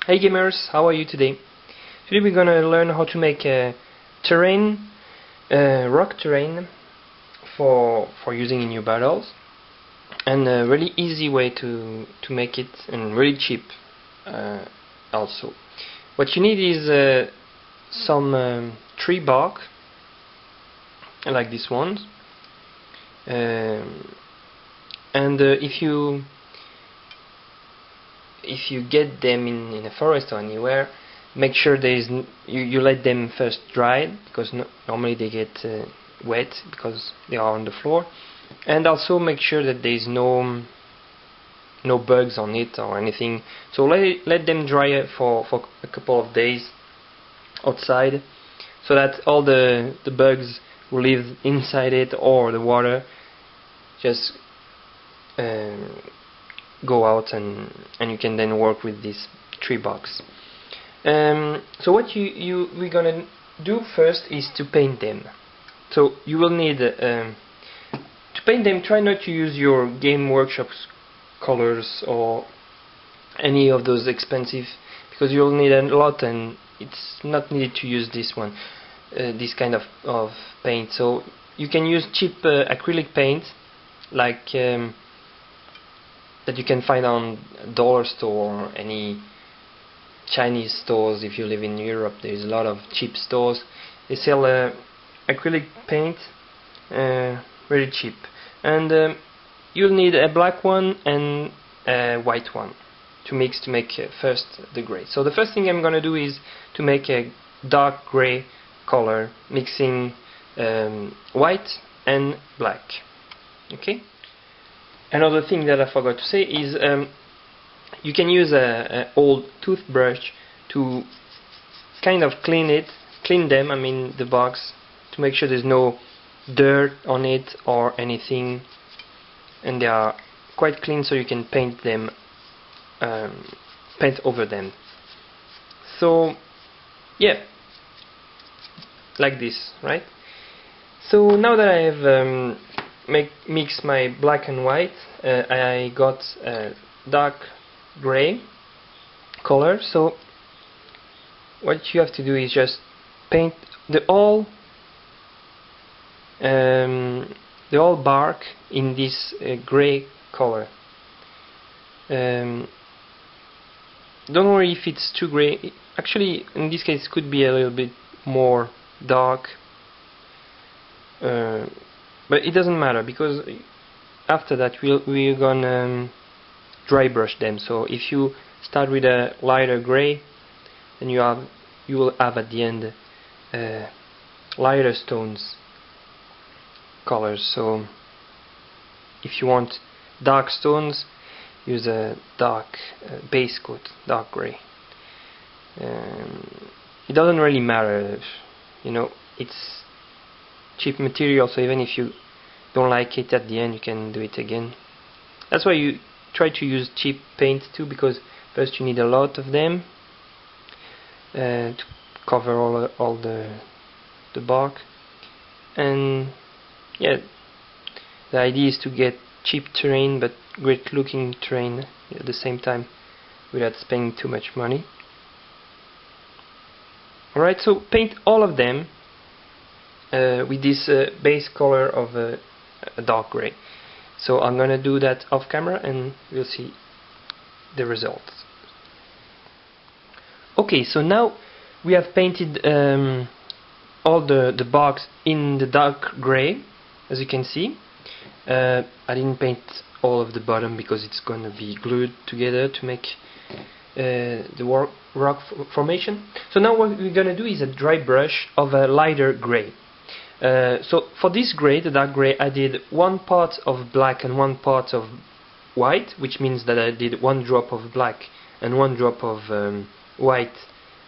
Hey gamers, how are you today? Today we're gonna learn how to make a terrain, rock terrain for using in your battles, and a really easy way to make it, and really cheap also. What you need is some tree bark, like this one, and if you get them in a forest or anywhere, make sure you let them first dry, because normally they get wet because they are on the floor, and also make sure that there is no bugs on it or anything. So let them dry for a couple of days outside, so that all the bugs who live inside it or the water just go out, and you can then work with this tree box. So what we're gonna do first is to paint them. So you will need to paint them. Try not to use your Game Workshop's colors or any of those expensive, because you'll need a lot, and it's not needed to use this one, this kind of paint. So you can use cheap acrylic paint, like that you can find on dollar store or any Chinese stores. If you live in Europe, there's a lot of cheap stores. They sell acrylic paint very cheap, and you'll need a black one and a white one to mix to make first the gray. So the first thing I'm gonna do is to make a dark gray color, mixing white and black. Okay. Another thing that I forgot to say is you can use an old toothbrush to kind of clean them, I mean the box, to make sure there's no dirt on it or anything, and they are quite clean, so you can paint them, paint over them. So yeah, like this, right? So now that I have mix my black and white, I got a dark gray color. So what you have to do is just paint the all bark in this gray color. Don't worry if it's too gray. Actually, in this case, it could be a little bit more dark. But it doesn't matter, because after that we're gonna dry brush them. So if you start with a lighter gray, then you will have at the end lighter stones colors. So if you want dark stones, use a dark base coat, dark gray. It doesn't really matter, you know, it's cheap material, so even if you don't like it at the end, you can do it again. That's why you try to use cheap paint too, because first you need a lot of them to cover all the bark, and yeah, the idea is to get cheap terrain but great looking terrain at the same time without spending too much money. Alright, so paint all of them with this base color of a dark gray. So I'm gonna do that off camera, and we'll see the results. Okay, so now we have painted all the barks in the dark gray, as you can see. I didn't paint all of the bottom because it's gonna be glued together to make the rock formation. So now what we're gonna do is a dry brush of a lighter gray. So for this gray, the dark gray, I did 1 part of black and 1 part of white, which means that I did 1 drop of black and 1 drop of white,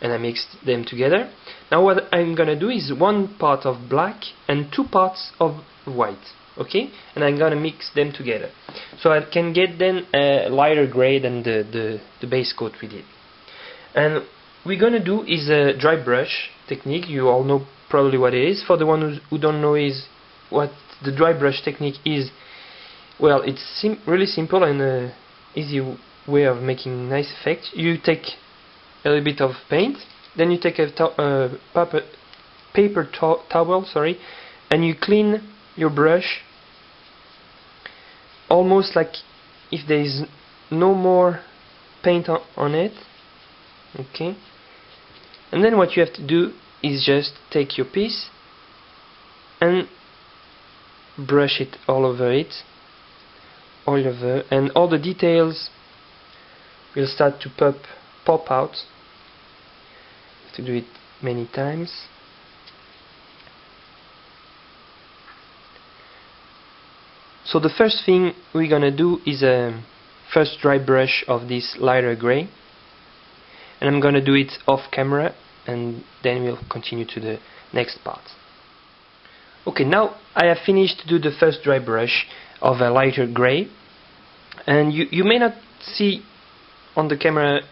and I mixed them together. Now what I'm gonna do is 1 part of black and 2 parts of white, okay? And I'm gonna mix them together, so I can get then a lighter gray than the base coat we did. And we're gonna do is a dry brush technique. You all know probably what it is. For the one who don't know is what the dry brush technique is, well, it's really simple and easy way of making nice effects. You take a little bit of paint. Then you take a paper towel, sorry, and you clean your brush almost like if there is no more paint on it. Okay, and then what you have to do is just take your piece and brush it all over it, and all the details will start to pop out. You have to do it many times. So the first thing we're gonna do is a first dry brush of this lighter gray, and I'm gonna do it off camera, and then we'll continue to the next part. Okay, now I have finished to do the first dry brush of a lighter gray, and you may not see on the camera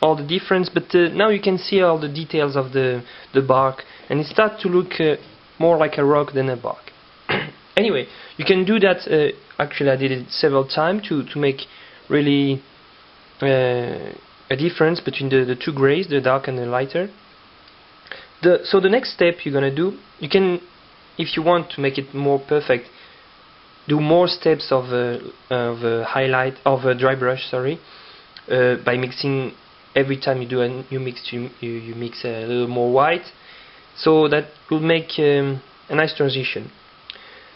all the difference, but now you can see all the details of the bark, and it starts to look more like a rock than a bark. Anyway, you can do that. Actually, I did it several times to make really a difference between the two grays, the dark and the lighter. So the next step you're gonna do, you can, if you want to make it more perfect, do more steps of highlight of a dry brush, sorry, by mixing. Every time you do a new mix, you mix a little more white, so that will make a nice transition.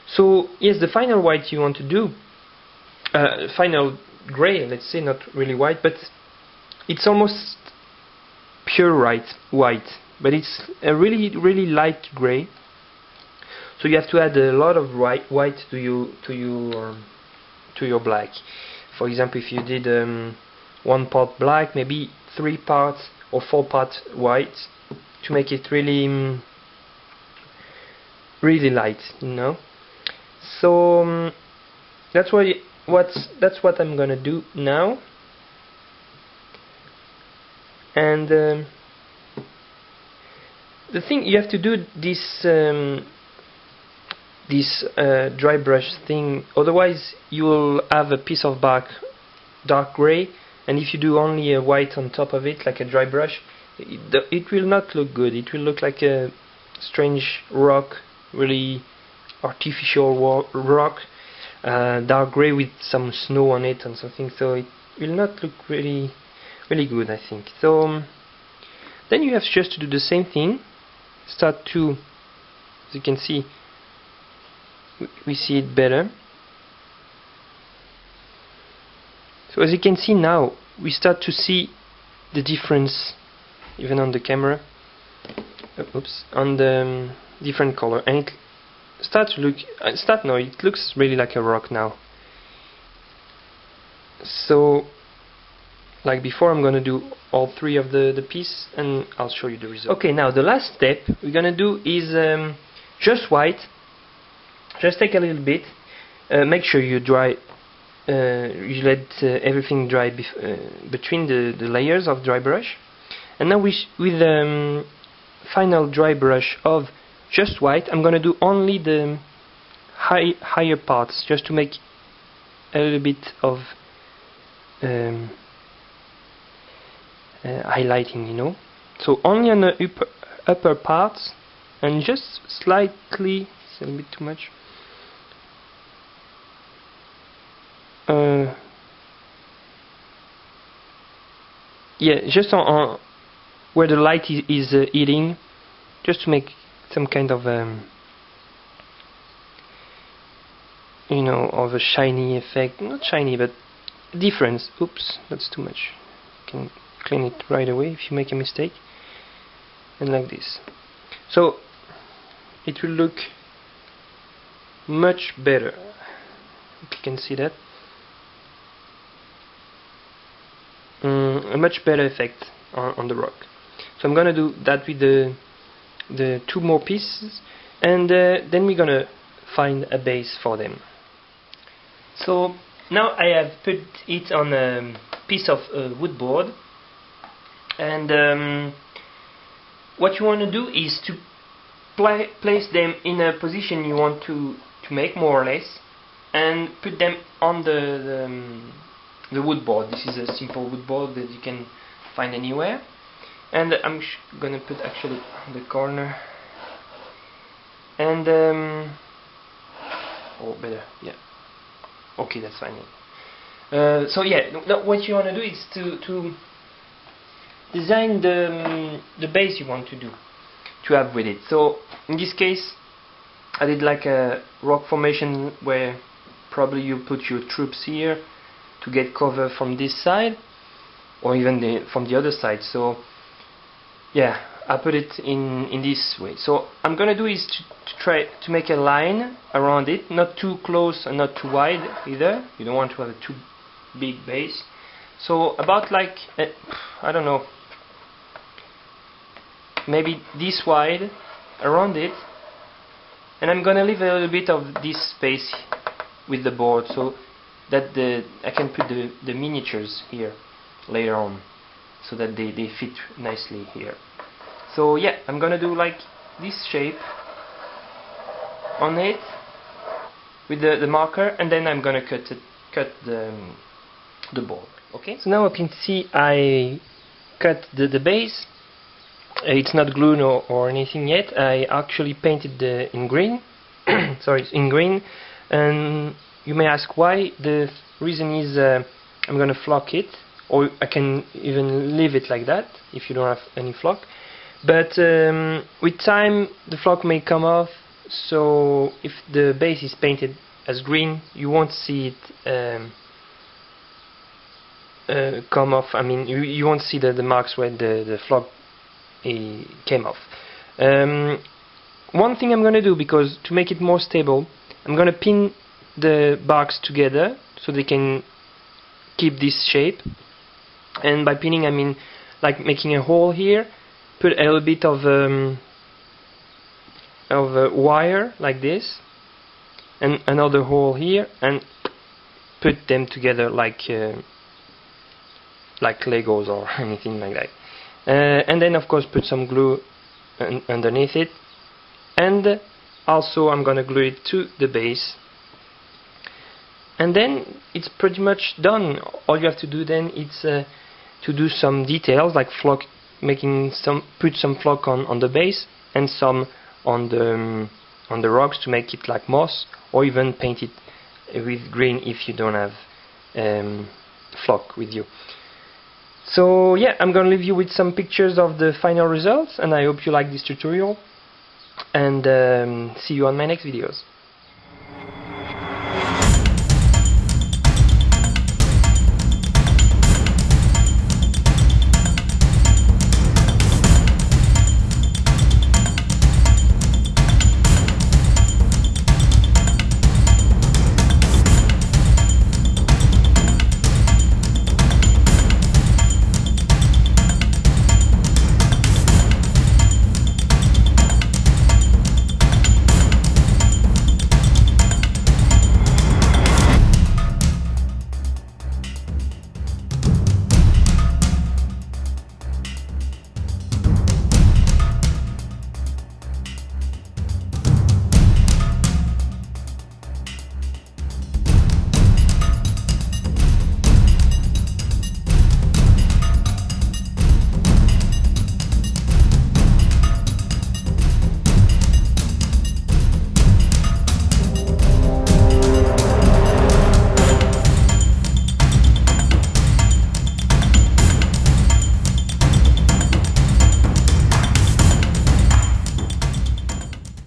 So yes, the final white you want to do, final gray, let's say, not really white, but it's almost pure white, but it's a really light gray. So you have to add a lot of white to your black. For example, if you did 1 part black, maybe 3 parts or 4 parts white to make it really light, you know. So that's what I'm gonna do now. And the thing you have to do this dry brush thing, otherwise you will have a piece of bark dark gray, and if you do only a white on top of it like a dry brush, it will not look good. It will look like a strange rock, really artificial rock, dark gray with some snow on it and something, so it will not look really good, I think. So then you have just to do the same thing. Start to, as you can see, we see it better. So as you can see now, we start to see the difference even on the camera. Oops, on the different color, and it starts to look. It looks really like a rock now. So, like before, I'm gonna do all 3 of the piece, and I'll show you the result. Okay, now the last step we're gonna do is just white. Just take a little bit. Make sure you dry. You let everything dry between the layers of dry brush, and now with final dry brush of just white, I'm gonna do only the higher parts, just to make a little bit of highlighting, you know. So only on the upper parts, and just slightly, it's a little bit too much. Yeah, just on where the light is hitting, just to make some kind of you know, of a shiny effect. Not shiny, but difference. Oops, that's too much. You can clean it right away if you make a mistake. And like this. So it will look much better. If you can see that. A much better effect on the rock. So I'm gonna do that with the 2 more pieces, and then we're gonna find a base for them. So now I have put it on a piece of wood board, and what you want to do is to place them in a position you want to make, more or less, and put them on the wood board. This is a simple wood board that you can find anywhere. And I'm gonna put actually the corner. And oh, better, yeah. Okay, that's fine. So yeah, what you want to do is to design the base you want to have with it. So in this case, I did like a rock formation where probably you put your troops here to get cover from this side, or even from the other side. So yeah, I put it in this way. So I'm gonna do is to try to make a line around it, not too close and not too wide either. You don't want to have a too big base. So about like I don't know, maybe this wide around it, and I'm gonna leave a little bit of this space with the board so that I can put the miniatures here later on, so that they fit nicely here. So yeah, I'm gonna do like this shape on it with the marker, and then I'm gonna cut the board. Okay. So now you can see I cut the base. It's not glued or anything yet. I actually painted in green. Sorry, in green. And you may ask why. The reason is I'm gonna flock it, or I can even leave it like that if you don't have any flock. But with time the flock may come off, so if the base is painted as green, you won't see it come off. I mean, you won't see the marks where the flock came off. One thing I'm going to do, because to make it more stable, I'm going to pin the barks together so they can keep this shape. And by pinning I mean like making a hole here, put a little bit of wire like this, and another hole here, and put them together like Legos or anything like that. And then of course put some glue underneath it, and also I'm gonna glue it to the base, and then it's pretty much done. All you have to do then is to do some details like flock, put some flock on the base and some on the rocks to make it like moss, or even paint it with green if you don't have flock with you. So yeah, I'm gonna leave you with some pictures of the final results, and I hope you like this tutorial, and see you on my next videos.